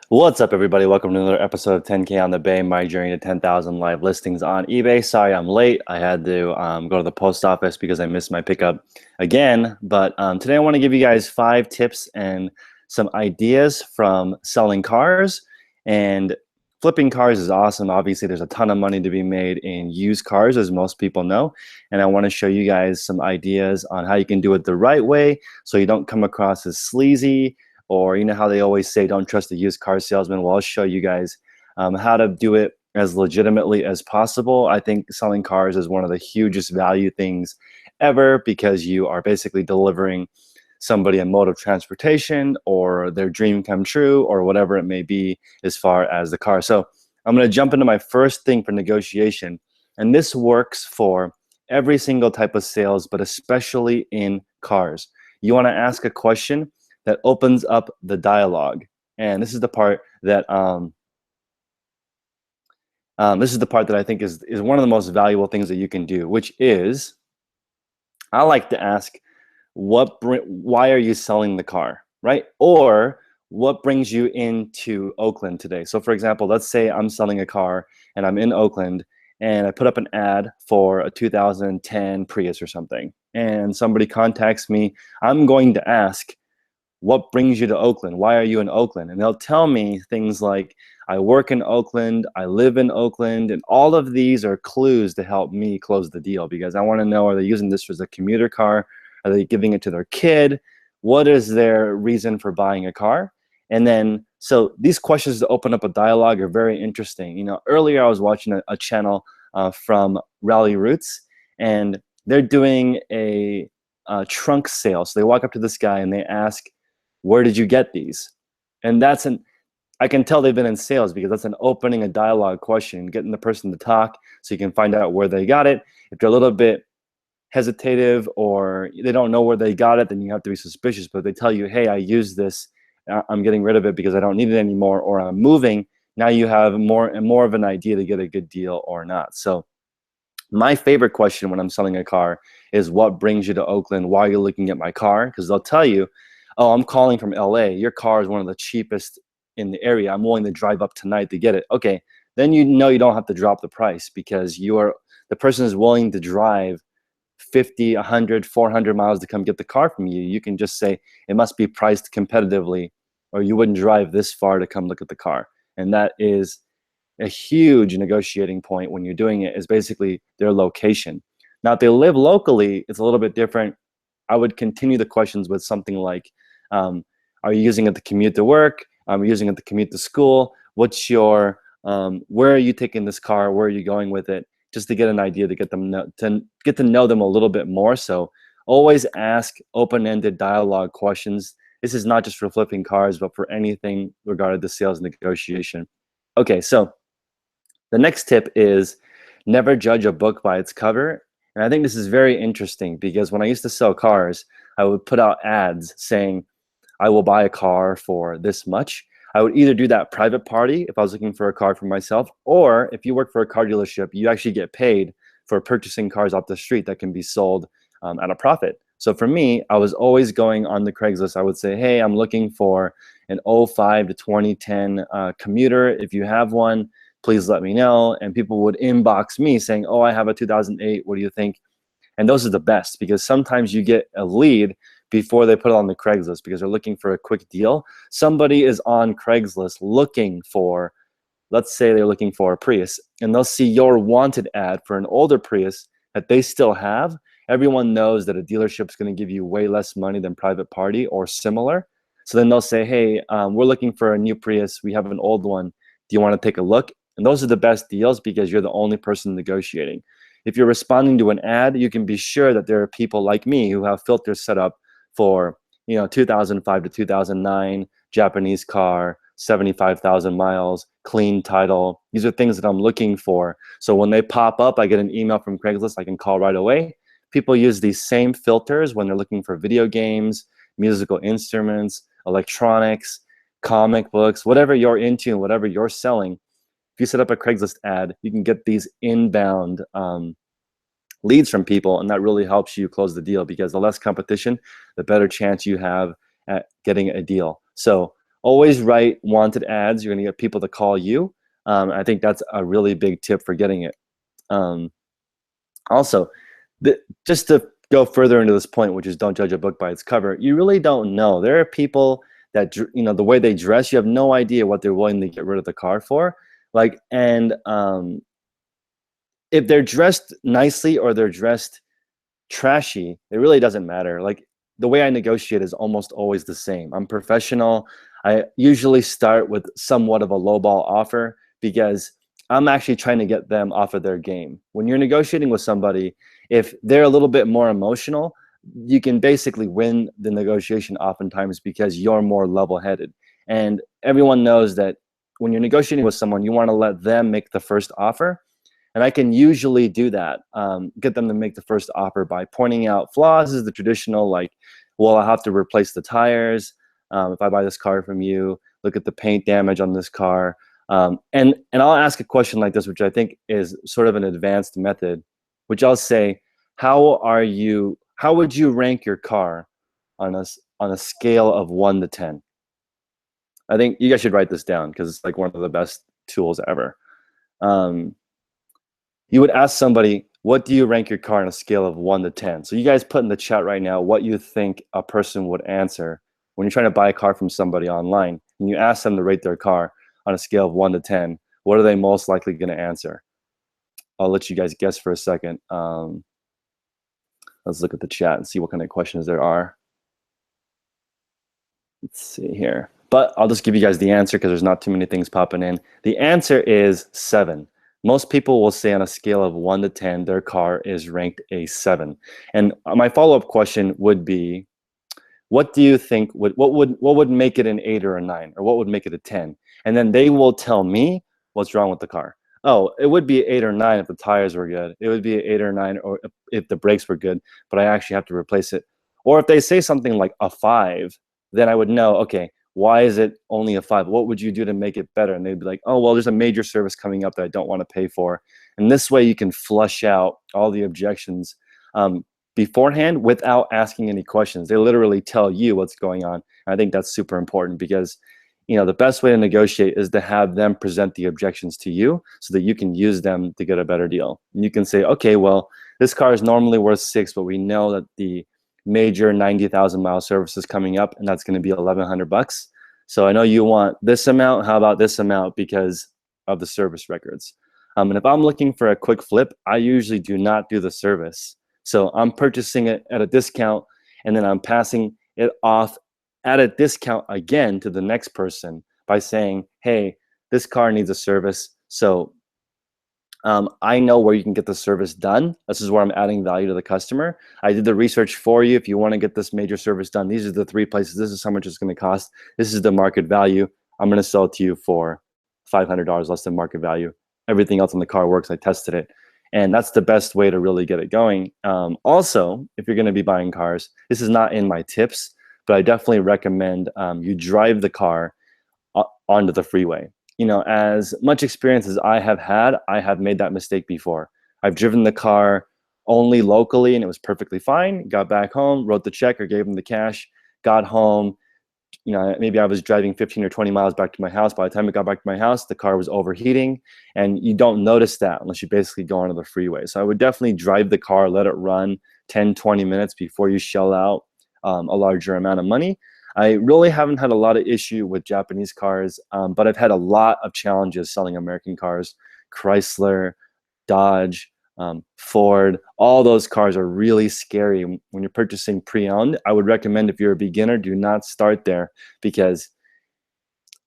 What's up, everybody? Welcome to another episode of 10K on the Bay, my journey to 10,000 live listings on eBay. Sorry I'm late. I had to go to the post office because I missed my pickup again. But today I want to give you guys 5 tips and some ideas from selling cars. And flipping cars is awesome. Obviously, there's a ton of money to be made in used cars, as most people know. And I want to show you guys some ideas on how you can do it the right way so you don't come across as sleazy, or you know how they always say, don't trust a used car salesman. Well, I'll show you guys how to do it as legitimately as possible. I think selling cars is one of the hugest value things ever because you are basically delivering somebody a mode of transportation or their dream come true or whatever it may be as far as the car. So I'm going to jump into my first thing for negotiation. And this works for every single type of sales, but especially in cars. You want to ask a question that opens up the dialogue. And this is the part that I think is one of the most valuable things that you can do, which is I like to ask, why are you selling the car, right? Or what brings you into Oakland today? So for example, let's say I'm selling a car and I'm in Oakland and I put up an ad for a 2010 Prius or something, and somebody contacts me. I'm going to ask, what brings you to Oakland? Why are you in Oakland? And they'll tell me things like, I work in Oakland, I live in Oakland, and all of these are clues to help me close the deal, because I want to know, are they using this as a commuter car? Are they giving it to their kid? What is their reason for buying a car? And then, so these questions to open up a dialogue are very interesting. You know, earlier I was watching a channel from Rally Roots, and they're doing a trunk sale. So they walk up to this guy and they ask, where did you get these? And I can tell they've been in sales because that's an opening a dialogue question, getting the person to talk so you can find out where they got it. If they're a little bit hesitative or they don't know where they got it, then you have to be suspicious. But if they tell you, hey, I use this, I'm getting rid of it because I don't need it anymore, or I'm moving, now you have more and more of an idea to get a good deal or not. So my favorite question when I'm selling a car is, what brings you to Oakland? Why are you looking at my car? Because they'll tell you, oh, I'm calling from LA. Your car is one of the cheapest in the area. I'm willing to drive up tonight to get it. Okay, then you know you don't have to drop the price because the person is willing to drive 50, 100, 400 miles to come get the car from you. You can just say, it must be priced competitively, or you wouldn't drive this far to come look at the car. And that is a huge negotiating point when you're doing it, is basically their location. Now, if they live locally, it's a little bit different. I would continue the questions with something like, are you using it to commute to work? Are you using it to commute to school? What's your, where are you taking this car? Where are you going with it? Just to get an idea, to get to know them a little bit more. So always ask open-ended dialogue questions. This is not just for flipping cars, but for anything regarding to sales negotiation. Okay, so the next tip is never judge a book by its cover. And I think this is very interesting because when I used to sell cars, I would put out ads saying, I will buy a car for this much. I would either do that private party if I was looking for a car for myself, or if you work for a car dealership, you actually get paid for purchasing cars off the street that can be sold at a profit. So for me, I was always going on the Craigslist. I would say, hey, I'm looking for an '05 to 2010 commuter. If you have one, please let me know. And people would inbox me saying, oh, I have a 2008. What do you think? And those are the best because sometimes you get a lead before they put it on the Craigslist because they're looking for a quick deal. Somebody is on Craigslist looking for, let's say they're looking for a Prius, and they'll see your wanted ad for an older Prius that they still have. Everyone knows that a dealership is going to give you way less money than private party or similar. So then they'll say, hey, we're looking for a new Prius. We have an old one. Do you want to take a look? And those are the best deals because you're the only person negotiating. If you're responding to an ad, you can be sure that there are people like me who have filters set up for 2005 to 2009 Japanese car, 75,000 miles, clean title. These are things that I'm looking for. So when they pop up, I get an email from Craigslist I can call right away. People use these same filters when they're looking for video games, musical instruments, electronics, comic books, whatever you're into and whatever you're selling. If you set up a Craigslist ad, you can get these inbound leads from people, and that really helps you close the deal because the less competition, the better chance you have at getting a deal. So Always write wanted ads. You're going to get people to call you. I think that's a really big tip for getting it. Also, just to go further into this point, which is don't judge a book by its cover, you really don't know. There are people that, the way they dress, you have no idea what they're willing to get rid of the car for. Like, and if they're dressed nicely or they're dressed trashy, it really doesn't matter. Like, the way I negotiate is almost always the same. I'm professional. I usually start with somewhat of a lowball offer because I'm actually trying to get them off of their game. When you're negotiating with somebody, if they're a little bit more emotional, you can basically win the negotiation oftentimes because you're more level-headed. And everyone knows that when you're negotiating with someone, you want to let them make the first offer. And I can usually do that, get them to make the first offer by pointing out flaws. Is the traditional, like, well, I'll have to replace the tires if I buy this car from you. Look at the paint damage on this car. And I'll ask a question like this, which I think is sort of an advanced method, which I'll say, how would you rank your car on a scale of 1 to 10? I think you guys should write this down because it's like one of the best tools ever. You would ask somebody, what do you rank your car on a scale of 1 to 10? So you guys put in the chat right now what you think a person would answer when you're trying to buy a car from somebody online, and you ask them to rate their car on a scale of 1 to 10. What are they most likely going to answer? I'll let you guys guess for a second. Let's look at the chat and see what kind of questions there are. Let's see here. But I'll just give you guys the answer because there's not too many things popping in. The answer is 7. Most people will say on a scale of 1 to 10, their car is ranked a 7. And my follow-up question would be, what do you think what would make it an 8 or a 9, or what would make it a 10? And then they will tell me what's wrong with the car. Oh, it would be 8 or 9 if the tires were good. It would be 8 or 9 or if the brakes were good, but I actually have to replace it. Or if they say something like a 5, then I would know, okay, why is it only a 5? What would you do to make it better? And they'd be like, oh, well, there's a major service coming up that I don't want to pay for. And this way you can flush out all the objections beforehand without asking any questions. They literally tell you what's going on. And I think that's super important because, the best way to negotiate is to have them present the objections to you so that you can use them to get a better deal. And you can say, okay, well, this car is normally worth 6, but we know that the major 90,000 mile service is coming up, and that's going to be $1,100. So I know you want this amount. How about this amount because of the service records? And if I'm looking for a quick flip, I usually do not do the service. So I'm purchasing it at a discount, and then I'm passing it off at a discount again to the next person by saying, hey, this car needs a service. So I know where you can get the service done. This is where I'm adding value to the customer. I did the research for you. If you want to get this major service done, these are the 3 places. This is how much it's going to cost. This is the market value. I'm going to sell it to you for $500 less than market value. Everything else on the car works. I tested it. And that's the best way to really get it going. Also, if you're going to be buying cars, this is not in my tips, but I definitely recommend you drive the car onto the freeway. As much experience as I have had, I have made that mistake before. I've driven the car only locally and it was perfectly fine. Got back home, wrote the check or gave them the cash, got home. Maybe I was driving 15 or 20 miles back to my house. By the time I got back to my house, the car was overheating, and you don't notice that unless you basically go onto the freeway. So I would definitely drive the car, let it run 10, 20 minutes before you shell out a larger amount of money. I really haven't had a lot of issue with Japanese cars, but I've had a lot of challenges selling American cars. Chrysler, Dodge, Ford, all those cars are really scary when you're purchasing pre-owned. I would recommend, if you're a beginner, do not start there because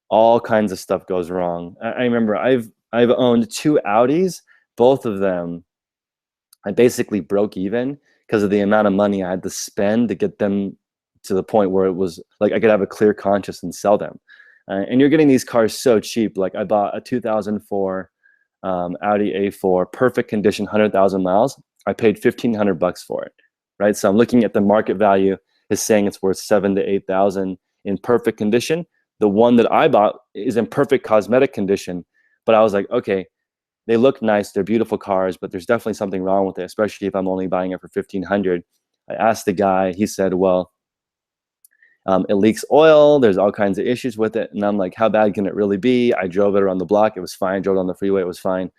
all kinds of stuff goes wrong. I remember I've owned 2 Audis. Both of them, I basically broke even because of the amount of money I had to spend to get them to the point where it was like I could have a clear conscience and sell them. And you're getting these cars so cheap. Like I bought a 2004 Audi A4, perfect condition, 100,000 miles. I paid $1,500 for it, right? So I'm looking at the market value is saying it's worth 7,000 to 8,000 in perfect condition. The one that I bought is in perfect cosmetic condition, but I was like, okay, they look nice, they're beautiful cars, but there's definitely something wrong with it, especially if I'm only buying it for $1,500. I asked the guy, he said, well, It leaks oil. There's all kinds of issues with it. And I'm like, how bad can it really be? I drove it around the block. It was fine. Drove it on the freeway. It was fine.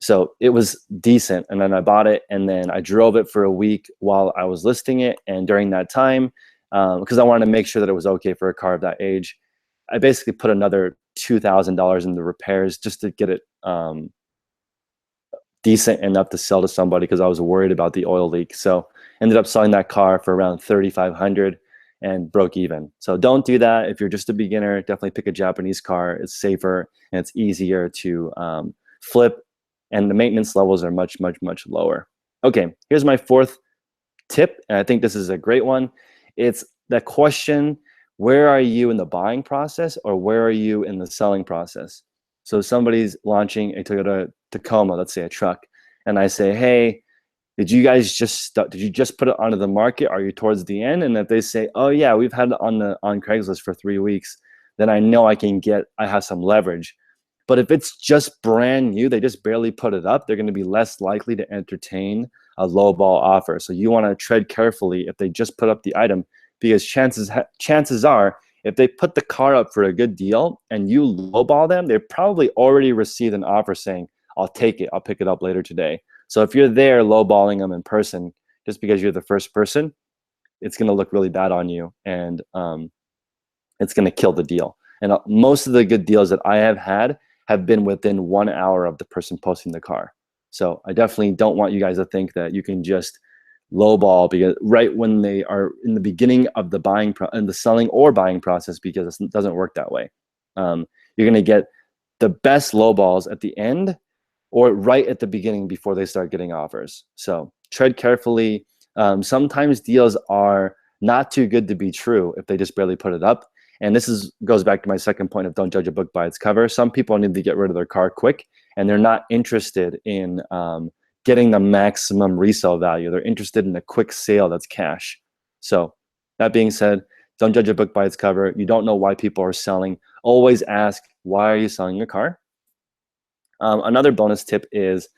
So it was decent. And then I bought it, and then I drove it for a week while I was listing it. And during that time, because I wanted to make sure that it was okay for a car of that age, I basically put another $2,000 in the repairs just to get it decent enough to sell to somebody, because I was worried about the oil leak. So ended up selling that car for around $3,500 and broke even. So don't do that. If you're just a beginner, definitely pick a Japanese car. It's safer and it's easier to flip, and the maintenance levels are much, much, much lower. Okay, here's my fourth tip, and I think this is a great one. It's the question, where are you in the buying process, or where are you in the selling process? So somebody's launching a Toyota Tacoma, let's say a truck, and I say, hey, did you just put it onto the market? Are you towards the end? And if they say, oh yeah, we've had it on Craigslist for 3 weeks, then I know I have some leverage. But if it's just brand new, they just barely put it up, they're going to be less likely to entertain a lowball offer. So you want to tread carefully if they just put up the item, because chances are, if they put the car up for a good deal and you lowball them, they probably already received an offer saying, I'll take it, I'll pick it up later today. So if you're there lowballing them in person, just because you're the first person, it's going to look really bad on you, and it's going to kill the deal. And most of the good deals that I have had have been within 1 hour of the person posting the car. So I definitely don't want you guys to think that you can just lowball because right when they are in the beginning of the the selling or buying process, because it doesn't work that way. You're going to get the best lowballs at the end or right at the beginning before they start getting offers. So tread carefully. Sometimes deals are not too good to be true if they just barely put it up. And this goes back to my second point of don't judge a book by its cover. Some people need to get rid of their car quick, and they're not interested in getting the maximum resale value. They're interested in a quick sale that's cash. So that being said, don't judge a book by its cover. You don't know why people are selling. Always ask, why are you selling your car? Another bonus tip is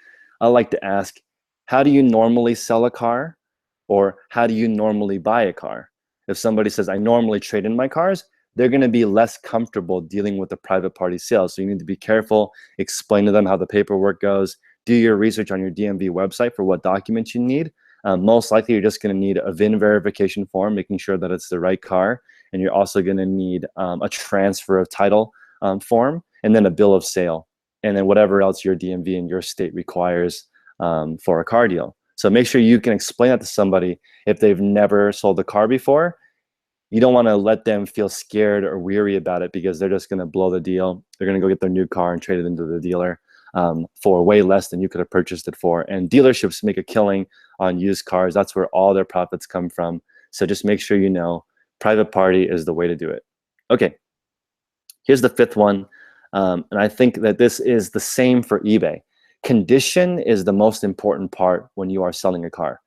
I like to ask, how do you normally sell a car? Or how do you normally buy a car? If somebody says, I normally trade in my cars, they're going to be less comfortable dealing with the private party sales. So you need to be careful, explain to them how the paperwork goes, do your research on your DMV website for what documents you need. Most likely, you're just going to need a VIN verification form, making sure that it's the right car. And you're also going to need a transfer of title form, and then a bill of sale, and then whatever else your DMV in your state requires for a car deal. So make sure you can explain that to somebody if they've never sold a car before. You don't want to let them feel scared or weary about it, because they're just going to blow the deal. They're going to go get their new car and trade it into the dealer for way less than you could have purchased it for. And dealerships make a killing on used cars. That's where all their profits come from. So just make sure you know private party is the way to do it. Okay, here's the fifth one. And I think that this is the same for eBay. Condition is the most important part when you are selling a car.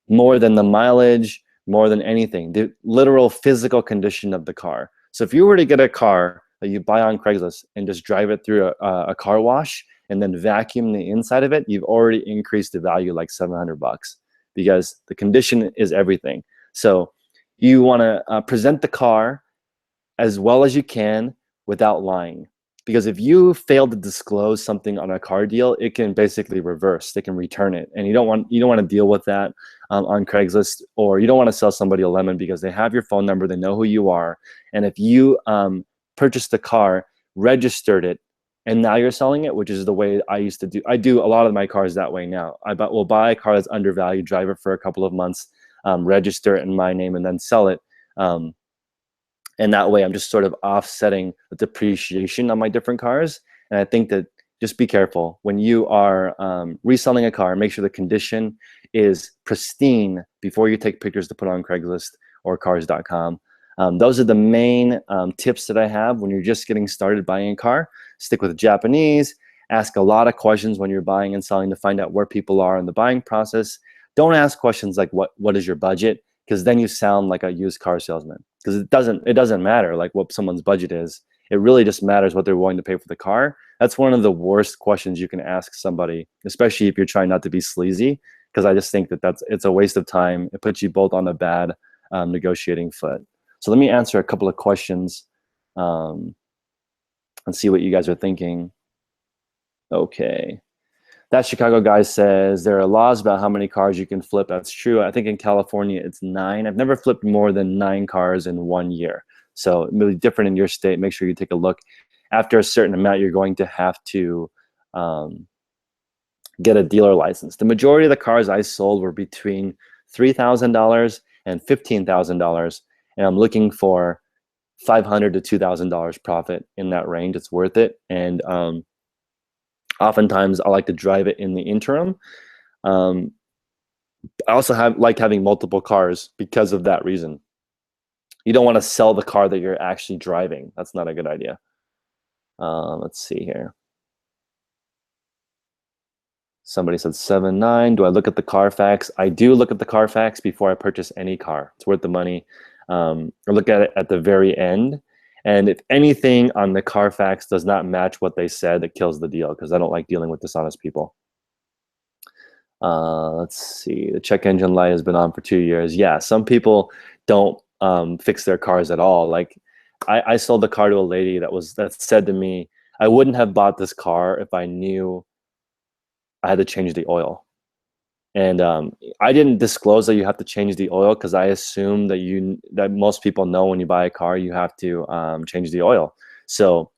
More than the mileage, more than anything, the literal physical condition of the car. So if you were to get a car that you buy on Craigslist and just drive it through a car wash and then vacuum the inside of it, you've already increased the value like $700, because the condition is everything. So you want to present the car as well as you can without lying. Because if you fail to disclose something on a car deal, it can basically reverse. They can return it, and you don't want to deal with that on Craigslist, or you don't want to sell somebody a lemon because they have your phone number, they know who you are, and if you purchased the car, registered it, and now you're selling it, which is the way I used to do. I do a lot of my cars that way now. Will buy a car that's undervalued, drive it for a couple of months, register it in my name, and then sell it. And that way I'm just sort of offsetting the depreciation on my different cars. And I think that just be careful when you are reselling a car. Make sure the condition is pristine before you take pictures to put on Craigslist or cars.com. Those are the main tips that I have when you're just getting started buying a car. Stick with Japanese. Ask a lot of questions when you're buying and selling to find out where people are in the buying process. Don't ask questions like what is your budget, because then you sound like a used car salesman. Because it doesn't matter like what someone's budget is. It really just matters what they're willing to pay for the car. That's one of the worst questions you can ask somebody, especially if you're trying not to be sleazy, because I just think that it's a waste of time. It puts you both on a bad negotiating foot. So let me answer a couple of questions and see what you guys are thinking. Okay. That Chicago guy says there are laws about how many cars you can flip. That's true. I think in California it's 9. I've never flipped more than 9 cars in 1 year. So really different in your state. Make sure you take a look. After a certain amount, you're going to have to get a dealer license. The majority of the cars I sold were between $3,000 and $15,000, and I'm looking for $500 to $2,000 profit in that range. It's worth it, and oftentimes I like to drive it in the interim. I also like having multiple cars because of that reason. You don't want to sell the car that you're actually driving. That's not a good idea. Let's see here. Somebody said 7.9. Do I look at the CARFAX? I do look at the CARFAX before I purchase any car. It's worth the money. I look at it at the very end. And if anything on the CARFAX does not match what they said, it kills the deal, because I don't like dealing with dishonest people. Let's see. The check engine light has been on for 2 years. Yeah, some people don't fix their cars at all. Like I sold the car to a lady that said to me, I wouldn't have bought this car if I knew I had to change the oil. And I didn't disclose that you have to change the oil because I assume that most people know when you buy a car you have to change the oil. So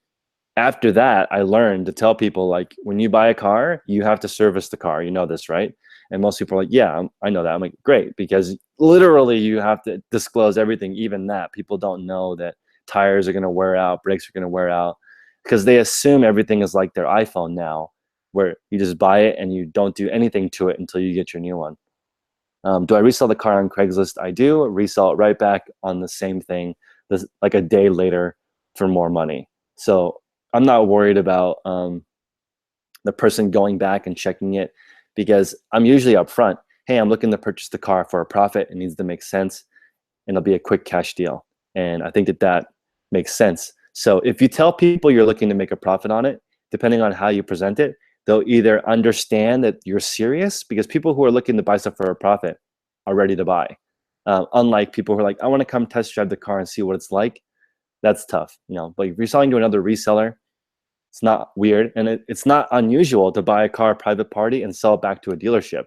after that, I learned to tell people, like, when you buy a car, you have to service the car. You know this, right? And most people are like, yeah, I know that. I'm like, great, because literally you have to disclose everything, even that. People don't know that tires are going to wear out, brakes are going to wear out, because they assume everything is like their iPhone now, where you just buy it and you don't do anything to it until you get your new one. Do I resell the car on Craigslist? I do. Resell it right back on the same thing, like a day later, for more money. So I'm not worried about the person going back and checking it, because I'm usually upfront. Hey, I'm looking to purchase the car for a profit. It needs to make sense, and it'll be a quick cash deal. And I think that makes sense. So if you tell people you're looking to make a profit on it, depending on how you present it, they'll either understand that you're serious, because people who are looking to buy stuff for a profit are ready to buy. Unlike people who are like, I want to come test drive the car and see what it's like. That's tough, But if you're selling to another reseller, it's not weird, and it's not unusual to buy a car private party and sell it back to a dealership.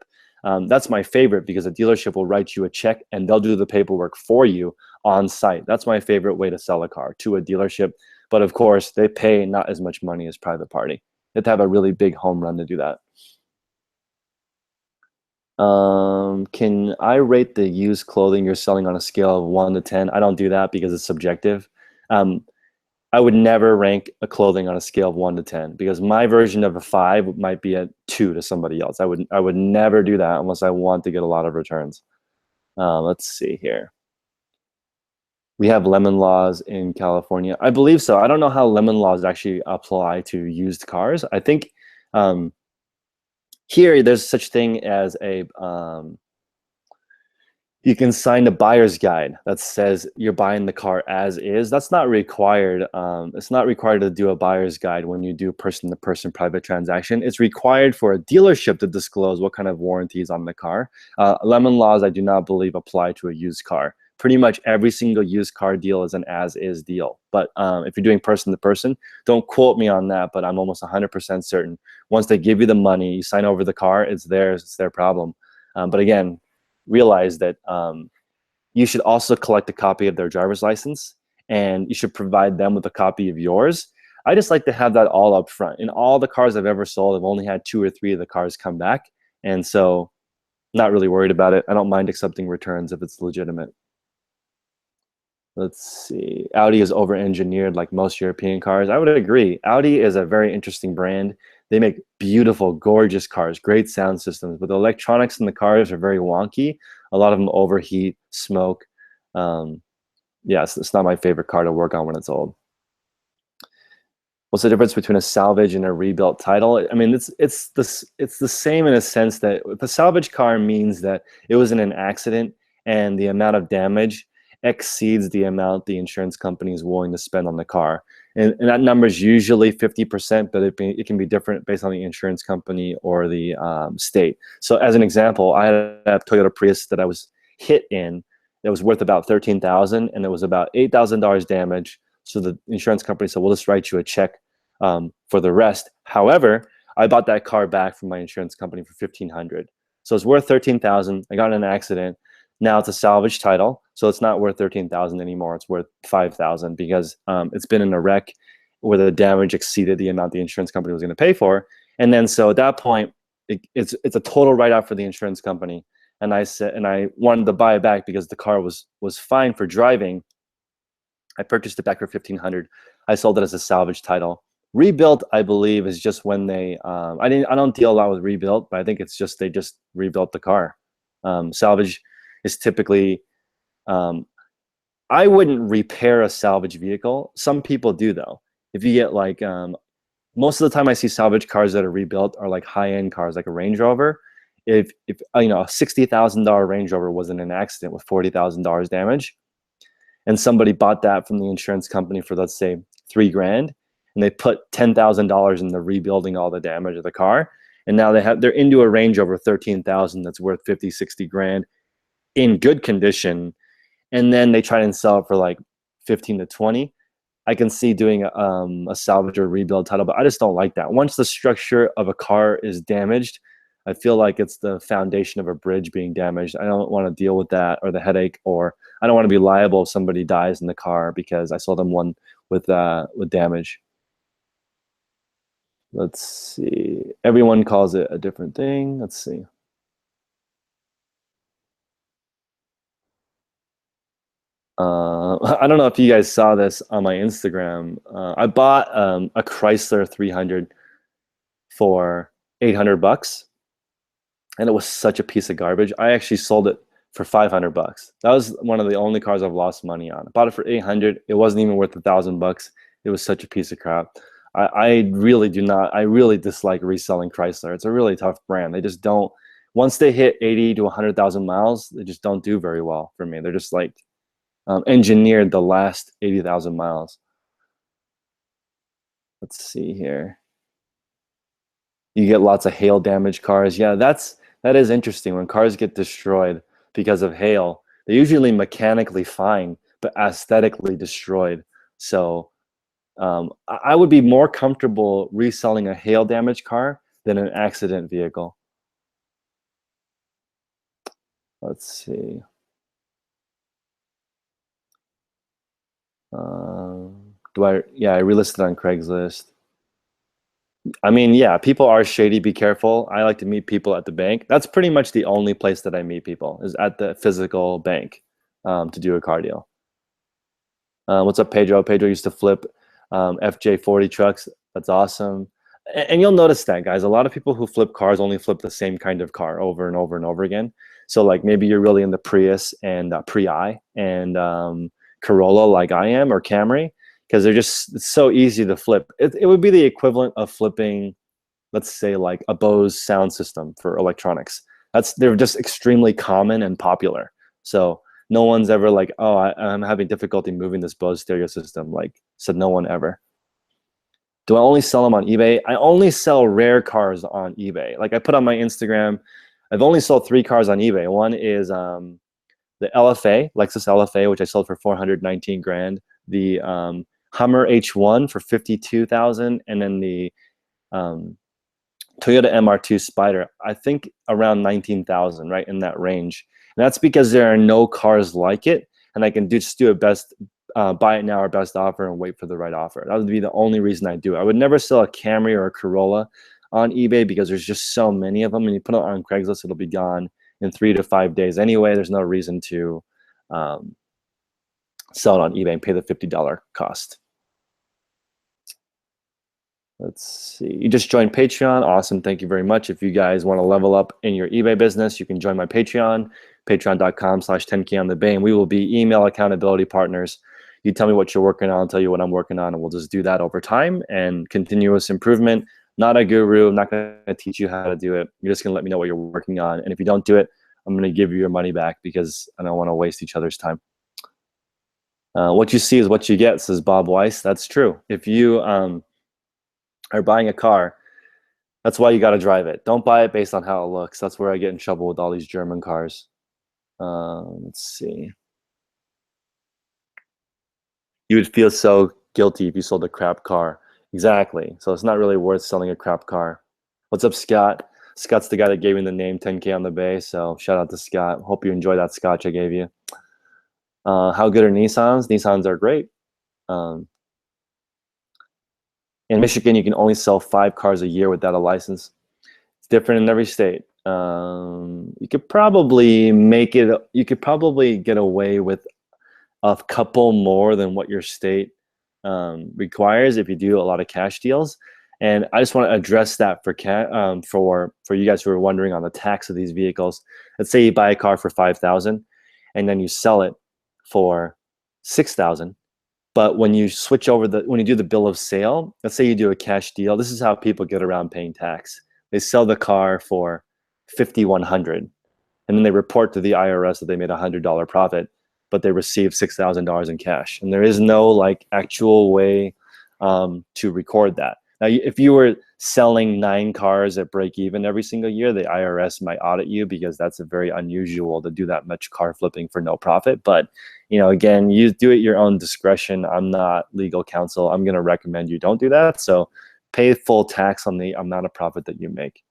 That's my favorite, because a dealership will write you a check and they'll do the paperwork for you on site. That's my favorite way to sell a car, to a dealership. But of course, they pay not as much money as private party. You have to have a really big home run to do that. Can I rate the used clothing you're selling on a scale of 1 to 10? I don't do that because it's subjective. I would never rank a clothing on a scale of 1 to 10, because my version of a 5 might be a 2 to somebody else. I would never do that unless I want to get a lot of returns. Let's see here. We have lemon laws in California. I believe so. I don't know how lemon laws actually apply to used cars. I think here there's such thing as a you can sign a buyer's guide that says you're buying the car as is. That's not required. It's not required to do a buyer's guide when you do person-to-person private transaction. It's required for a dealership to disclose what kind of warranty is on the car. Lemon laws, I do not believe, apply to a used car. Pretty much every single used car deal is an as-is deal. But if you're doing person-to-person, don't quote me on that, but I'm almost 100% certain. Once they give you the money, you sign over the car, it's theirs, it's their problem. But again, realize that you should also collect a copy of their driver's license, and you should provide them with a copy of yours. I just like to have that all up front. In all the cars I've ever sold, I've only had 2 or 3 of the cars come back, and so not really worried about it. I don't mind accepting returns if it's legitimate. Let's see. Audi is over-engineered like most European cars. I would agree. Audi is a very interesting brand. They make beautiful, gorgeous cars, great sound systems, but the electronics in the cars are very wonky. A lot of them overheat, smoke. Yes, it's not my favorite car to work on when it's old. What's the difference between a salvage and a rebuilt title? I mean, it's the same in a sense that the salvage car means that it was in an accident and the amount of damage exceeds the amount the insurance company is willing to spend on the car. And that number is usually 50%, but it can be different based on the insurance company or the state. So as an example, I had a Toyota Prius that I was hit in, it was worth about 13,000, and it was about $8,000 damage. So the insurance company said, we'll just write you a check for the rest. However, I bought that car back from my insurance company for 1,500. So it's worth 13,000. I got in an accident. Now it's a salvage title, so it's not worth 13,000 anymore. It's worth 5,000 because it's been in a wreck where the damage exceeded the amount the insurance company was going to pay for. And then so at that point, it's a total write-off for the insurance company. And I said, and I wanted to buy it back because the car was fine for driving. I purchased it back for 1,500. I sold it as a salvage title. Rebuilt, I believe, is just when they. I don't deal a lot with rebuilt, but I think it's just they just rebuilt the car. Salvage is typically. I wouldn't repair a salvage vehicle. Some people do though. If you get like most of the time, I see salvage cars that are rebuilt are like high-end cars, like a Range Rover. If you know, a $60,000 Range Rover was in an accident with $40,000 damage, and somebody bought that from the insurance company for, let's say, $3,000, and they put $10,000 in the rebuilding all the damage of the car, and now they're into a Range Rover 13,000 that's worth 50, 60 grand in good condition, and then they try and sell it for like 15 to 20. I can see doing a salvage or rebuild title, but I just don't like that. Once the structure of a car is damaged, I feel like it's the foundation of a bridge being damaged. I don't want to deal with that or the headache, or I don't want to be liable if somebody dies in the car because I sold them one with damage. Let's see. Everyone calls it a different thing. Let's see. I don't know if you guys saw this on my Instagram. I bought a Chrysler 300 for 800 bucks, and it was such a piece of garbage. I actually sold it for 500 bucks. That was one of the only cars I've lost money on. I bought it for 800. It wasn't even worth 1,000 bucks. It was such a piece of crap. I really do not. I really dislike reselling Chrysler. It's a really tough brand. They just don't. Once they hit 80 to 100,000 miles, they just don't do very well for me. They're just like engineered the last 80,000 miles. Let's see here. You get lots of hail damage cars. Yeah, that is interesting. When cars get destroyed because of hail, they're usually mechanically fine, but aesthetically destroyed. So I would be more comfortable reselling a hail damaged car than an accident vehicle. Let's see. Yeah, I relisted on Craigslist. I mean, yeah, people are shady. Be careful. I like to meet people at the bank. That's pretty much the only place that I meet people is at the physical bank to do a car deal. What's up, Pedro? Pedro used to flip FJ40 trucks. That's awesome. And you'll notice that, guys. A lot of people who flip cars only flip the same kind of car over and over and over again. So, like, maybe you're really in the Prius and Prii and Corolla, like I am, or Camry, because it's so easy to flip. It would be the equivalent of flipping, let's say, like a Bose sound system for electronics. They're just extremely common and popular. So no one's ever like, oh, I'm having difficulty moving this Bose stereo system. Like, said no one ever. Do I only sell them on eBay? I only sell rare cars on eBay. Like I put on my Instagram, I've only sold 3 cars on eBay. One is the LFA, Lexus LFA, which I sold for 419 grand. The Hummer H1 for 52,000, and then the Toyota MR2 Spider, I think around 19,000, right in that range. And that's because there are no cars like it, and I can just do a best buy it now or best offer and wait for the right offer. That would be the only reason I do it. I would never sell a Camry or a Corolla on eBay because there's just so many of them, and you put it on Craigslist, it'll be gone in 3 to 5 days anyway. There's no reason to sell it on eBay and pay the $50 cost. Let's see. You just joined Patreon. Awesome. Thank you very much. If you guys want to level up in your eBay business, you can join my Patreon, patreon.com/10K on the Bay, and we will be email accountability partners. You tell me what you're working on, I'll tell you what I'm working on, and we'll just do that over time and continuous improvement. Not a guru. I'm not going to teach you how to do it. You're just going to let me know what you're working on. And if you don't do it, I'm going to give you your money back because I don't want to waste each other's time. What you see is what you get, says Bob Weiss. That's true. If you are buying a car, that's why you got to drive it. Don't buy it based on how it looks. That's where I get in trouble with all these German cars. Let's see. You would feel so guilty if you sold a crap car. Exactly. So it's not really worth selling a crap car. What's up, Scott? Scott's the guy that gave me the name 10K on the Bay. So shout out to Scott. Hope you enjoy that scotch I gave you. How good are Nissans? Nissans are great. Um, in Michigan, you can only sell 5 cars a year without a license. It's different in every state. You could probably make it. You could probably get away with a couple more than what your state requires if you do a lot of cash deals. And I just want to address that for you guys who are wondering on the tax of these vehicles. Let's say you buy a car for 5,000, and then you sell it for 6,000. But when you switch over when you do the bill of sale, let's say you do a cash deal. This is how people get around paying tax. They sell the car for 5,100, and then they report to the IRS that they made $100 profit, but they received $6,000 in cash. And there is no like actual way to record that. Now, if you were selling 9 cars at break even every single year, the IRS might audit you because that's a very unusual to do that much car flipping for no profit. But again, you do it your own discretion. I'm not legal counsel. I'm going to recommend you don't do that. So pay full tax on the amount of profit that you make.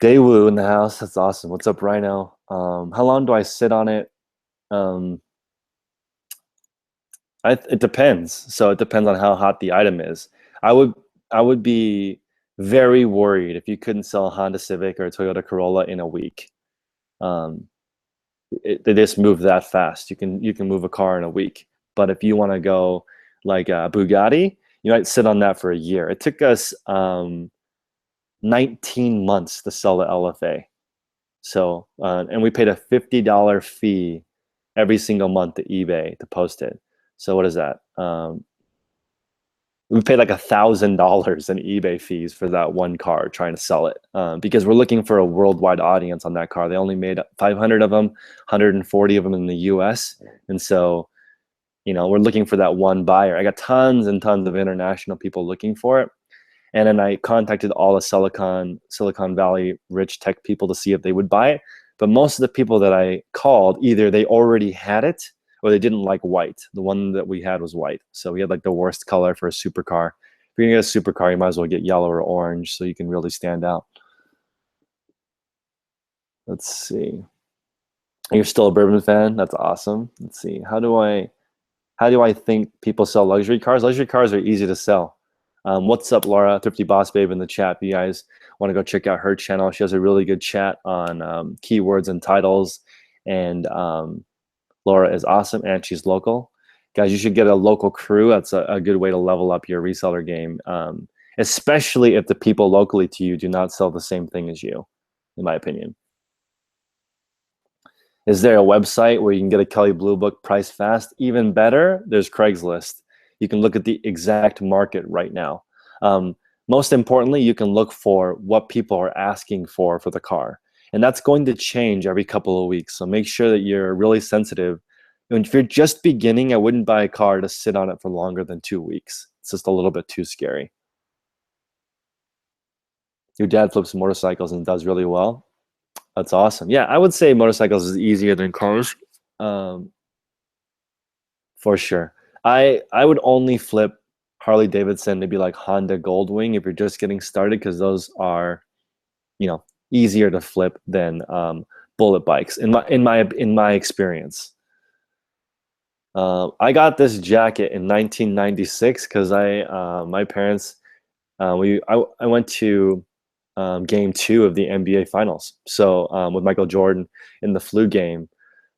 Daewoo in the house. That's awesome. What's up, Rhino? How long do I sit on it? It depends. So it depends on how hot the item is. I would be very worried if you couldn't sell a Honda Civic or a Toyota Corolla in a week. They just move that fast. You can move a car in a week. But if you want to go like a Bugatti, you might sit on that for a year. It took us 19 months to sell the LFA. So and we paid a $50 fee every single month to eBay to post it. So what is that? We paid like $1,000 in eBay fees for that one car trying to sell it because we're looking for a worldwide audience on that car. They only made 500 of them, 140 of them in the US. And so, we're looking for that one buyer. I got tons and tons of international people looking for it. And then I contacted all the Silicon Valley rich tech people to see if they would buy it. But most of the people that I called, either they already had it or they didn't like white. The one that we had was white. So we had like the worst color for a supercar. If you're gonna get a supercar, you might as well get yellow or orange so you can really stand out. Let's see. You're still a bourbon fan? That's awesome. Let's see. How do I think people sell luxury cars? Luxury cars are easy to sell. What's up, Laura? Thrifty Boss Babe in the chat. If you guys want to go check out her channel, she has a really good chat on keywords and titles. And Laura is awesome, and she's local. Guys, you should get a local crew. That's a good way to level up your reseller game, especially if the people locally to you do not sell the same thing as you, in my opinion. Is there a website where you can get a Kelley Blue Book price fast? Even better, there's Craigslist. You can look at the exact market right now. Most importantly, you can look for what people are asking for the car. And that's going to change every couple of weeks. So make sure that you're really sensitive. And if you're just beginning, I wouldn't buy a car to sit on it for longer than 2 weeks. It's just a little bit too scary. Your dad flips motorcycles and does really well. That's awesome. Yeah, I would say motorcycles is easier than cars. For sure. I would only flip Harley Davidson, maybe like Honda Goldwing if you're just getting started, because those are, easier to flip than bullet bikes in my experience. I got this jacket in 1996 because my parents I went to game 2 of the NBA Finals. So with Michael Jordan in the flu game.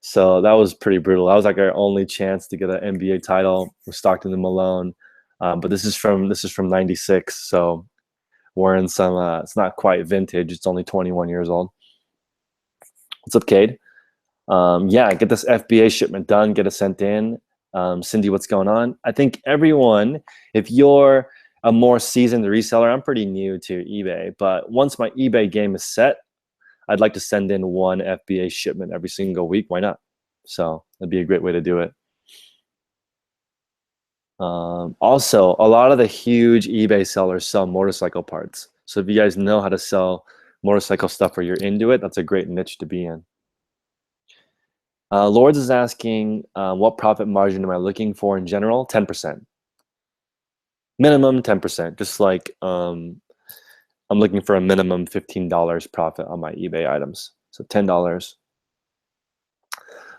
So that was pretty brutal. That was like our only chance to get an NBA title with Stockton and Malone. But this is from '96. So we're in some. It's not quite vintage. It's only 21 years old. What's up, Cade? Yeah, get this FBA shipment done. Get it sent in. Cindy, what's going on? I think everyone, if you're a more seasoned reseller, I'm pretty new to eBay, but once my eBay game is set, I'd like to send in one FBA shipment every single week. Why not? So that'd be a great way to do it. Also, a lot of the huge eBay sellers sell motorcycle parts. So if you guys know how to sell motorcycle stuff or you're into it, that's a great niche to be in. Lords is asking, what profit margin am I looking for in general? 10%. Minimum 10%. Just like I'm looking for a minimum $15 profit on my eBay items. So $10.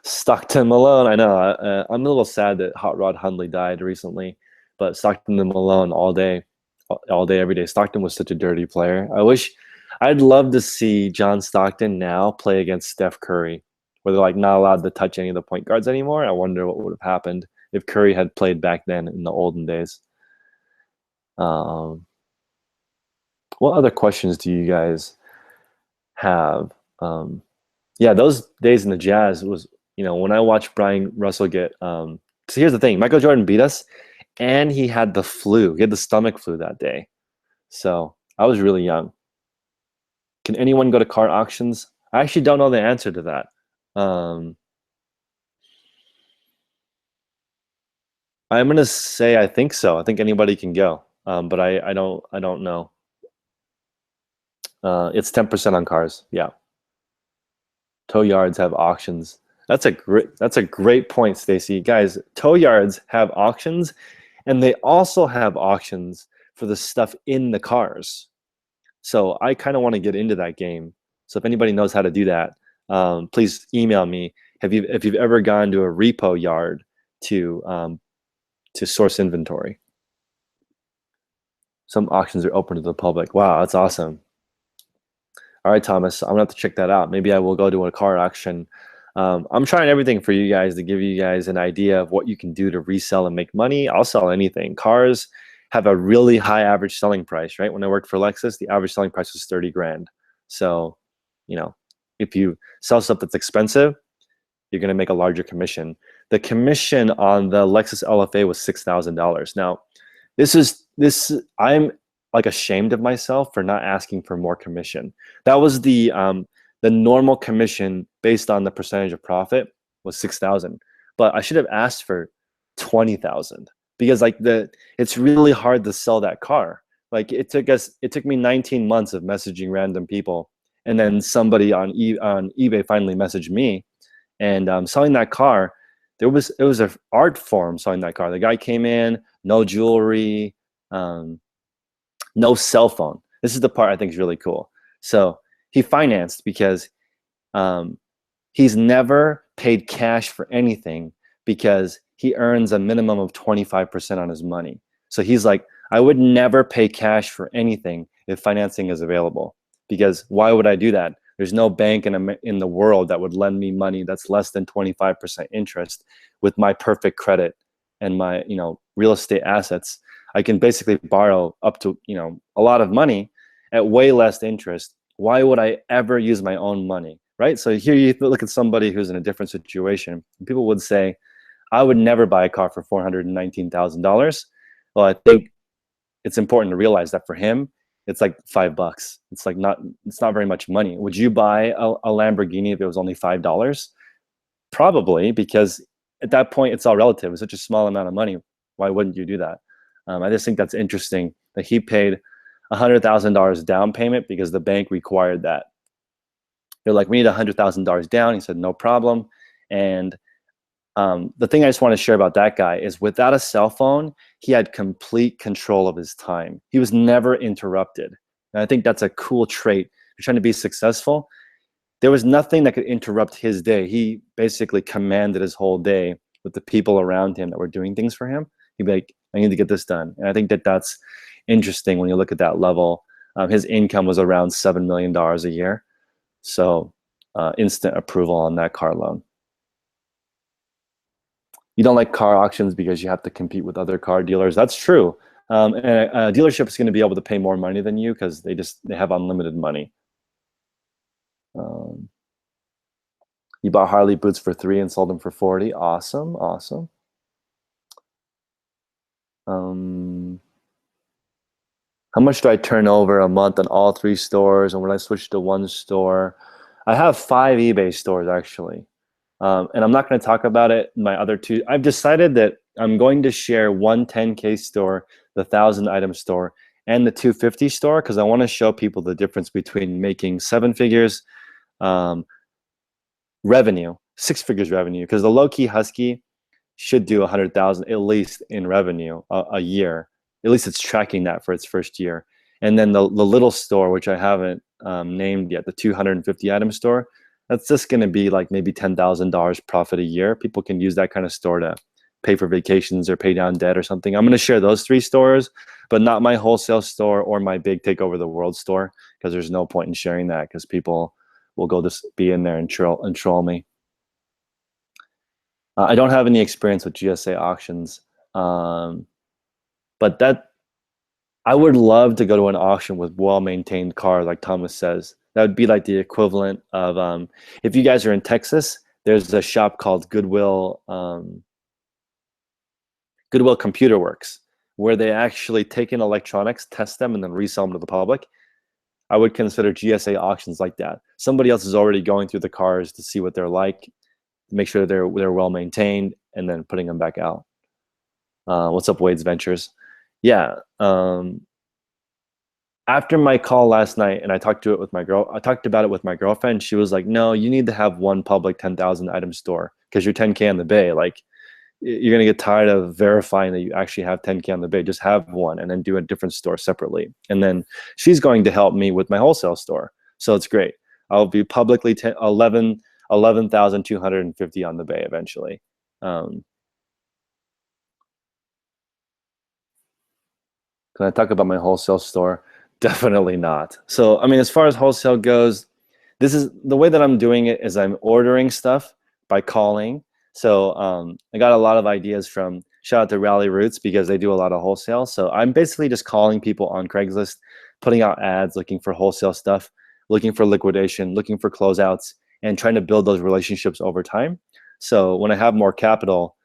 Stockton Malone, I know. I'm a little sad that Hot Rod Hundley died recently, but Stockton and Malone all day, every day. Stockton was such a dirty player. I'd love to see John Stockton now play against Steph Curry, where they're like not allowed to touch any of the point guards anymore. I wonder what would have happened if Curry had played back then in the olden days. What other questions do you guys have? Yeah, those days in the Jazz was, when I watched Brian Russell get, so here's the thing, Michael Jordan beat us and he had the flu. He had the stomach flu that day. So I was really young. Can anyone go to car auctions? I actually don't know the answer to that. I'm going to say I think so. I think anybody can go, but I don't know. It's 10% on cars. Yeah. Tow yards have auctions. That's a great point, Stacy. Guys, tow yards have auctions, and they also have auctions for the stuff in the cars. So I kind of want to get into that game. So if anybody knows how to do that, please email me. If you've ever gone to a repo yard to source inventory? Some auctions are open to the public. Wow, that's awesome. All right, Thomas, I'm gonna have to check that out. Maybe I will go to a car auction. I'm trying everything for you guys to give you guys an idea of what you can do to resell and make money. I'll sell anything. Cars have a really high average selling price, right? When I worked for Lexus, the average selling price was 30 grand. So, if you sell stuff that's expensive, you're gonna make a larger commission. The commission on the Lexus LFA was $6,000. Now, I'm like ashamed of myself for not asking for more commission. That was the normal commission based on the percentage of profit was 6,000, but I should have asked for 20,000 because it's really hard to sell that car. Like it took me 19 months of messaging random people, and then somebody on eBay finally messaged me, and selling that car. It was an art form selling that car. The guy came in, no jewelry, no cell phone. This is the part I think is really cool. So he financed because he's never paid cash for anything because he earns a minimum of 25% on his money. So he's like, I would never pay cash for anything if financing is available, because why would I do that? There's no bank in the world that would lend me money that's less than 25% interest with my perfect credit and my real estate assets. I can basically borrow up to a lot of money at way less interest. Why would I ever use my own money, right? So here you look at somebody who's in a different situation. People would say, I would never buy a car for $419,000. Well, I think it's important to realize that for him, it's like $5. It's not very much money. Would you buy a Lamborghini if it was only $5? Probably, because at that point it's all relative. It's such a small amount of money. Why wouldn't you do that? I just think that's interesting that he paid $100,000 down payment because the bank required that. They're like, we need $100,000 down. He said, no problem. And the thing I just want to share about that guy is without a cell phone, he had complete control of his time. He was never interrupted. And I think that's a cool trait. You're trying to be successful. There was nothing that could interrupt his day. He basically commanded his whole day with the people around him that were doing things for him. He'd be like, I need to get this done. And I think that's interesting when you look at that level. His income was around $7 million a year. So instant approval on that car loan. You don't like car auctions because you have to compete with other car dealers. That's true. And a dealership is going to be able to pay more money than you because they have unlimited money. You bought Harley boots for $3 and sold them for $40. Awesome, awesome. How much do I turn over a month on all 3 stores? And when I switch to 1 store, I have 5 eBay stores actually. And I'm not going to talk about it. My other 2, I've decided that I'm going to share one 10K store, the 1,000 item store, and the 250 store, because I want to show people the difference between making 7 figures revenue six figures revenue, because the low key Husky should do 100,000 at least in revenue a year. At least it's tracking that for its first year. And then the little store, which I haven't named yet, the 250 item store, that's just going to be like maybe $10,000 profit a year. People can use that kind of store to pay for vacations or pay down debt or something. I'm going to share those three stores, but not my wholesale store or my big take over the world store, because there's no point in sharing that, because people will go just be in there and troll me. I don't have any experience with GSA auctions, but that I would love to go to an auction with well-maintained cars, like Thomas says. That would be like the equivalent of, if you guys are in Texas, there's a shop called Goodwill Computer Works, where they actually take in electronics, test them, and then resell them to the public. I would consider GSA auctions like that. Somebody else is already going through the cars to see what they're like, make sure they're well maintained, and then putting them back out. What's up, Wade's Ventures? Yeah. After my call last night, and I talked about it with my girlfriend. She was like, "No, you need to have one public 10,000 item store, because you're 10K on the Bay. Like, you're gonna get tired of verifying that you actually have 10K on the Bay. Just have one, and then do a different store separately." And then she's going to help me with my wholesale store, so it's great. I'll be publicly 11,250 on the Bay eventually. Can I talk about my wholesale store? Definitely not. So, I mean, as far as wholesale goes, this is the way that I'm doing it is I'm ordering stuff by calling. So I got a lot of ideas from, shout out to Rally Roots, because they do a lot of wholesale. So I'm basically just calling people on Craigslist, putting out ads, looking for wholesale stuff, looking for liquidation, looking for closeouts, and trying to build those relationships over time. So when I have more capital,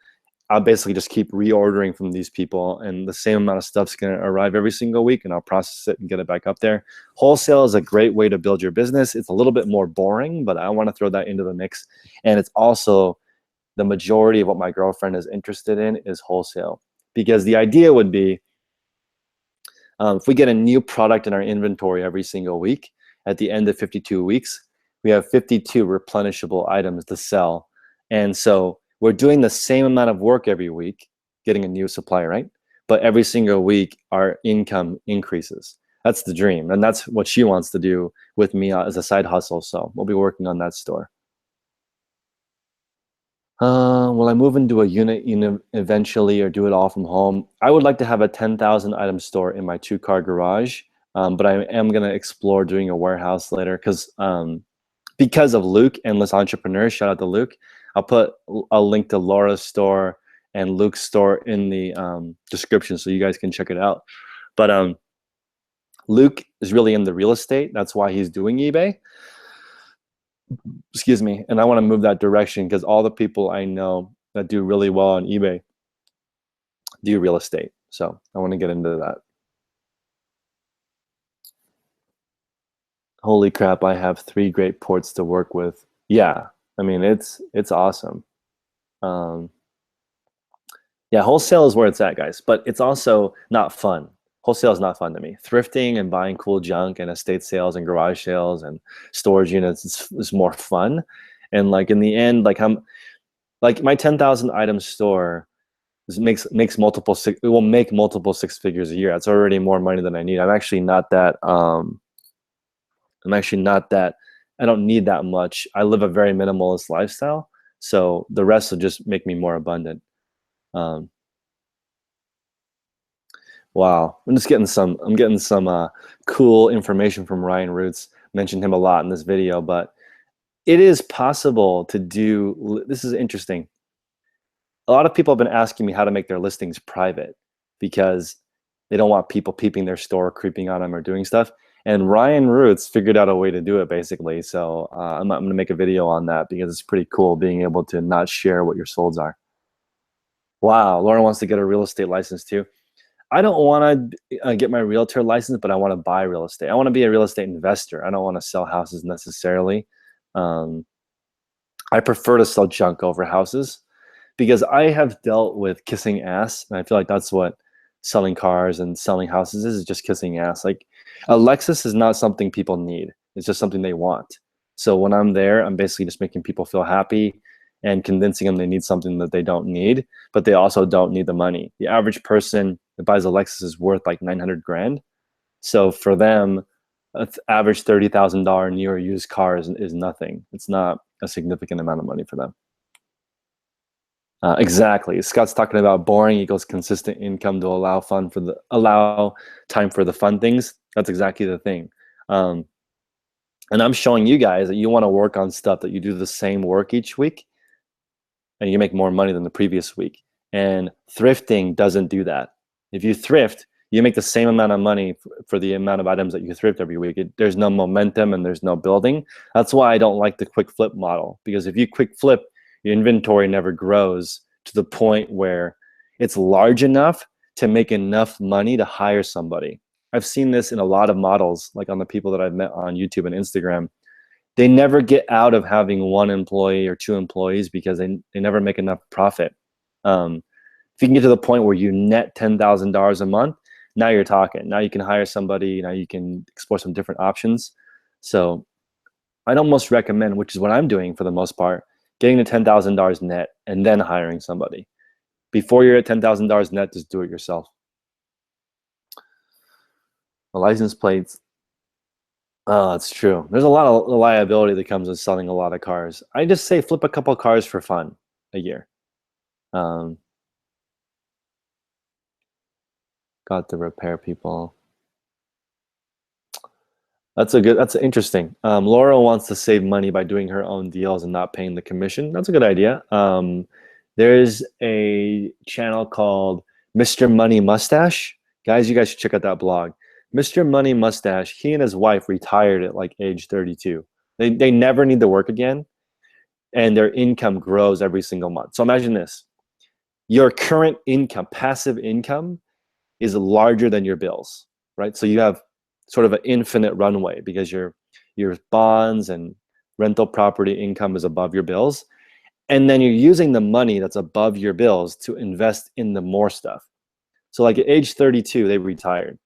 I'll basically just keep reordering from these people, and the same amount of stuff's going to arrive every single week, and I'll process it and get it back up there. Wholesale is a great way to build your business. It's a little bit more boring, but I want to throw that into the mix. And it's also the majority of what my girlfriend is interested in is wholesale, because the idea would be, if we get a new product in our inventory every single week, at the end of 52 weeks, we have 52 replenishable items to sell. And so we're doing the same amount of work every week, getting a new supply, right? But every single week, our income increases. That's the dream. And that's what she wants to do with me as a side hustle. So we'll be working on that store. Will I move into a unit eventually, or do it all from home? I would like to have a 10,000 item store in my 2-car garage, but I am going to explore doing a warehouse later, because of Luke, Endless Entrepreneurs. Shout out to Luke. I'll put a link to Laura's store and Luke's store in the description, so you guys can check it out. But Luke is really into real estate. That's why he's doing eBay. Excuse me. And I want to move that direction, because all the people I know that do really well on eBay do real estate. So I want to get into that. Holy crap, I have 3 great ports to work with. Yeah, I mean, it's awesome. Yeah, wholesale is where it's at, guys, but it's also not fun. Wholesale is not fun to me. Thrifting and buying cool junk and estate sales and garage sales and storage units is more fun. And like in the end, like my 10,000 item store makes multiple it will make multiple 6 figures a year. That's already more money than I need. I'm actually not that I don't need that much. I live a very minimalist lifestyle, so the rest will just make me more abundant. Wow, I'm getting some cool information from Ryan Roots. Mentioned him a lot in this video, but it is possible to do. This is interesting. A lot of people have been asking me how to make their listings private, because they don't want people peeping their store, creeping on them, or doing stuff. And Ryan Roots figured out a way to do it, basically. So I'm going to make a video on that, because it's pretty cool being able to not share what your solds are. Wow, Lauren wants to get a real estate license too. I don't want to get my realtor license, but I want to buy real estate. I want to be a real estate investor. I don't want to sell houses necessarily. I prefer to sell junk over houses, because I have dealt with kissing ass, and I feel like that's what selling cars and selling houses is just kissing ass. Like, a Lexus is not something people need. It's just something they want. So when I'm there, I'm basically just making people feel happy, and convincing them they need something that they don't need, but they also don't need the money. The average person that buys a Lexus is worth like 900 grand. So for them, an average $30,000 new or used car is nothing. It's not a significant amount of money for them. Exactly. Scott's talking about boring equals consistent income to allow time for the fun things. That's exactly the thing. And I'm showing you guys that you want to work on stuff that you do the same work each week and you make more money than the previous week. And thrifting doesn't do that. If you thrift, you make the same amount of money for the amount of items that you thrift every week. There's no momentum and there's no building. That's why I don't like the quick flip model, because if you quick flip, your inventory never grows to the point where it's large enough to make enough money to hire somebody. I've seen this in a lot of models, like on the people that I've met on YouTube and Instagram. They never get out of having one employee or two employees because they never make enough profit. If you can get to the point where you net $10,000 a month, now you're talking. Now you can hire somebody. Now you can explore some different options. So I'd almost recommend, which is what I'm doing for the most part, getting to $10,000 net and then hiring somebody. Before you're at $10,000 net, just do it yourself. The license plates. Oh, that's true. There's a lot of liability that comes with selling a lot of cars. I just say flip a couple cars for fun a year. Got the repair people. That's interesting. Laura wants to save money by doing her own deals and not paying the commission. That's a good idea. There's a channel called Mr. Money Mustache. Guys, you guys should check out that blog. Mr. Money Mustache, he and his wife retired at like age 32. They never need to work again, and their income grows every single month. So imagine this. Your current income, passive income, is larger than your bills, right? So you have sort of an infinite runway because your bonds and rental property income is above your bills. And then you're using the money that's above your bills to invest in the more stuff. So like at age 32, they retired.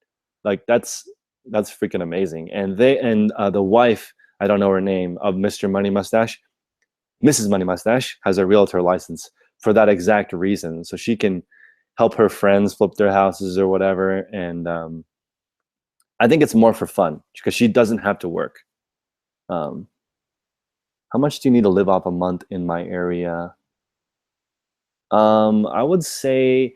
Like that's freaking amazing. And the wife, I don't know her name, of Mr. Money Mustache, Mrs. Money Mustache, has a realtor license for that exact reason. So she can help her friends flip their houses or whatever. And I think it's more for fun because she doesn't have to work. How much do you need to live off a month in my area? I would say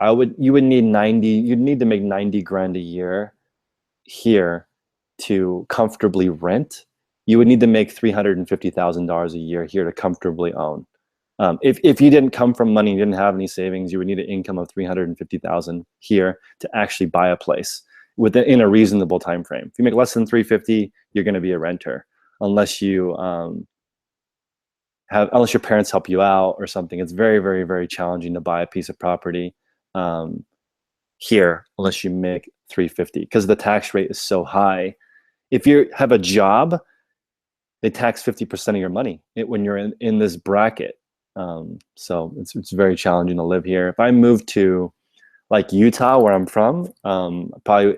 you would need 90, you'd need to make 90 grand a year here to comfortably rent. You would need to make $350,000 a year here to comfortably own. If you didn't come from money, you didn't have any savings, you would need an income of $350,000 here to actually buy a place in a reasonable time frame. If you make less than $350,000, you're going to be a renter unless you unless your parents help you out or something. It's very, very, very challenging to buy a piece of property here unless you make $350,000 because the tax rate is so high. If you have a job, they tax 50% of your money when you're in this bracket. So it's very challenging to live here. If I moved to like Utah, where I'm from, probably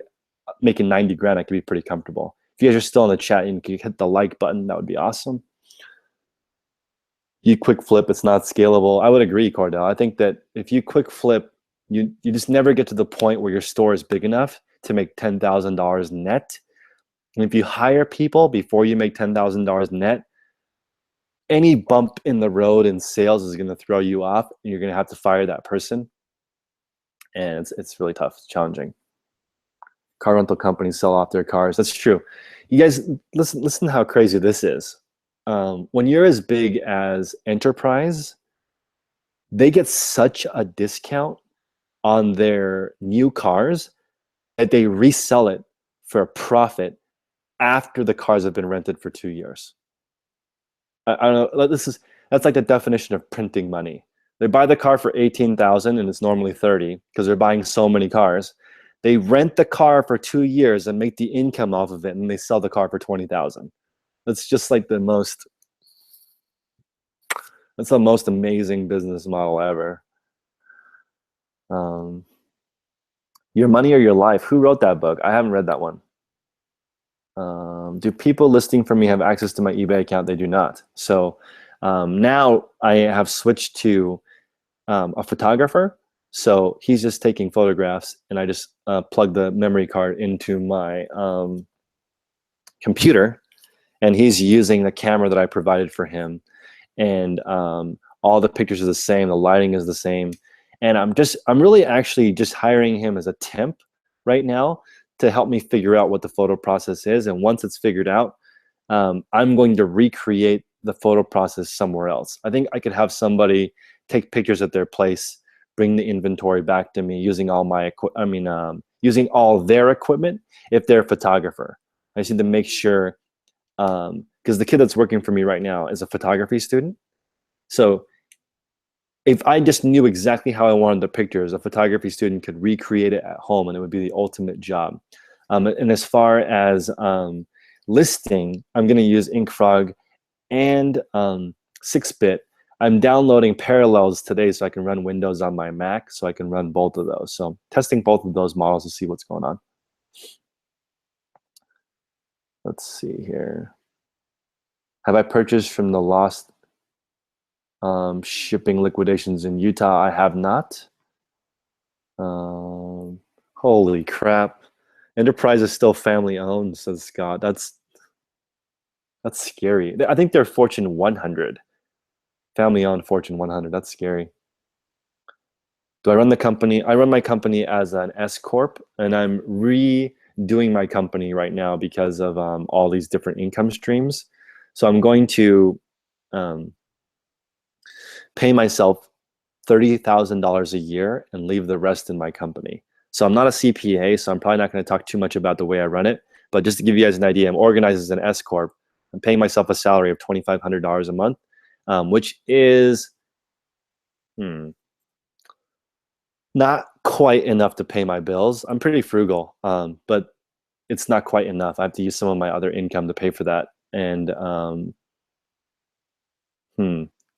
making 90 grand, I could be pretty comfortable. If you guys are still in the chat and you hit the like button, that would be awesome. You quick flip, it's not scalable. I would agree, Cordell. I think that if you quick flip, you just never get to the point where your store is big enough to make $10,000 net. And if you hire people before you make $10,000 net, any bump in the road in sales is going to throw you off, and you're going to have to fire that person. And it's really tough. It's challenging. Car rental companies sell off their cars. That's true. You guys, listen to how crazy this is. When you're as big as Enterprise, they get such a discount on their new cars that they resell it for a profit after the cars have been rented for 2 years. I don't know. That's like the definition of printing money. They buy the car for $18,000 and it's normally $30,000 because they're buying so many cars. They rent the car for 2 years and make the income off of it, and they sell the car for $20,000. That's just like the most amazing business model ever. Your Money or Your Life. Who wrote that book? I haven't read that one. Do people listing for me have access to my eBay account? They do not. So Now I have switched to a photographer. So he's just taking photographs, and I just plug the memory card into my computer, and he's using the camera that I provided for him. And all the pictures are the same, the lighting is the same. And I'm really actually just hiring him as a temp right now to help me figure out what the photo process is. And once it's figured out, I'm going to recreate the photo process somewhere else. I think I could have somebody take pictures at their place, bring the inventory back to me using all my using all their equipment if they're a photographer. I just need to make sure, because the kid that's working for me right now is a photography student. So if I just knew exactly how I wanted the pictures, a photography student could recreate it at home, and it would be the ultimate job. And as far as listing, I'm going to use InkFrog and 6-bit. I'm downloading Parallels today so I can run Windows on my Mac, so I can run both of those. So I'm testing both of those models to see what's going on. Let's see here. Have I purchased from the lost shipping liquidations in Utah? I have not. Holy crap. Enterprise is still family owned, says Scott. That's scary. I think they're Fortune 100. Family owned Fortune 100. That's scary. Do I run the company? I run my company as an S Corp, and I'm redoing my company right now because of all these different income streams. So I'm going to pay myself $30,000 a year and leave the rest in my company. So I'm not a CPA, so I'm probably not going to talk too much about the way I run it. But just to give you guys an idea, I'm organized as an S Corp. I'm paying myself a salary of $2,500 a month, which is not quite enough to pay my bills. I'm pretty frugal, but it's not quite enough. I have to use some of my other income to pay for that. And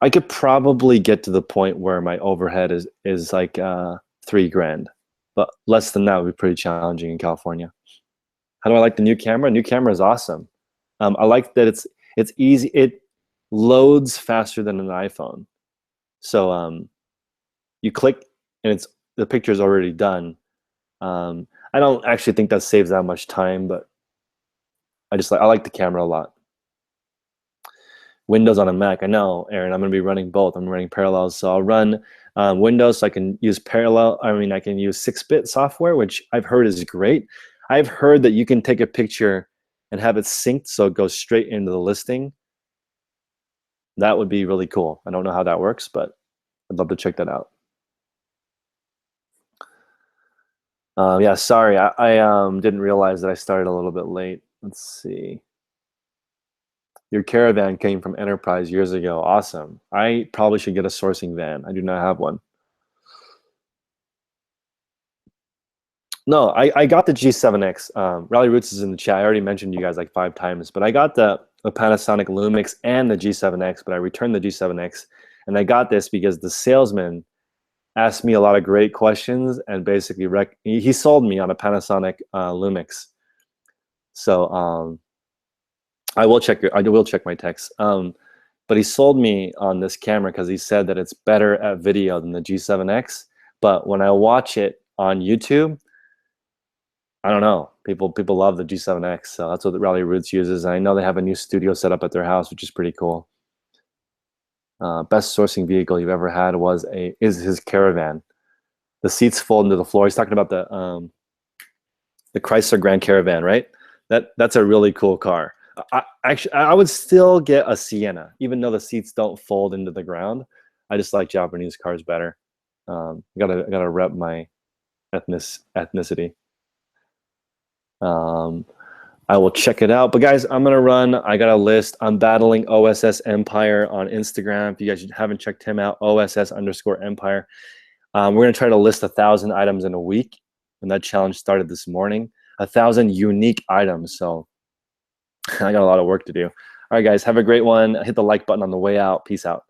I could probably get to the point where my overhead is like $3,000, but less than that would be pretty challenging in California. How do I like the new camera? New camera is awesome. I like that it's easy. It loads faster than an iPhone. So you click and the picture is already done. I don't actually think that saves that much time, but I like the camera a lot. Windows on a Mac. I know, Aaron, I'm going to be running both. I'm running Parallels. So I'll run Windows so I can use I can use 6-bit software, which I've heard is great. I've heard that you can take a picture and have it synced so it goes straight into the listing. That would be really cool. I don't know how that works, but I'd love to check that out. Yeah, sorry. I didn't realize that I started a little bit late. Let's see. Your caravan came from Enterprise years ago. Awesome. I probably should get a sourcing van. I do not have one. No, I got the G7X. Rally Roots is in the chat. I already mentioned you guys like 5 times, but I got the Panasonic Lumix and the G7X, but I returned the G7X. And I got this because the salesman asked me a lot of great questions and basically he sold me on a Panasonic Lumix. So I will check my text. But he sold me on this camera because he said that it's better at video than the G7X. But when I watch it on YouTube, I don't know. People love the G7X, so that's what the Rally Roots uses. And I know they have a new studio set up at their house, which is pretty cool. Best sourcing vehicle you've ever had is his Caravan. The seats fold into the floor. He's talking about the Chrysler Grand Caravan, right? That's a really cool car. I would still get a Sienna, even though the seats don't fold into the ground. I just like Japanese cars better. Gotta rep my ethnicity. I will check it out. But guys, I'm gonna run. I got a list. I'm battling OSS Empire on Instagram. If you guys haven't checked him out, OSS_Empire. We're gonna try to list 1,000 items in a week, and that challenge started this morning. 1,000 unique items. So I got a lot of work to do. All right, guys, have a great one. Hit the like button on the way out. Peace out.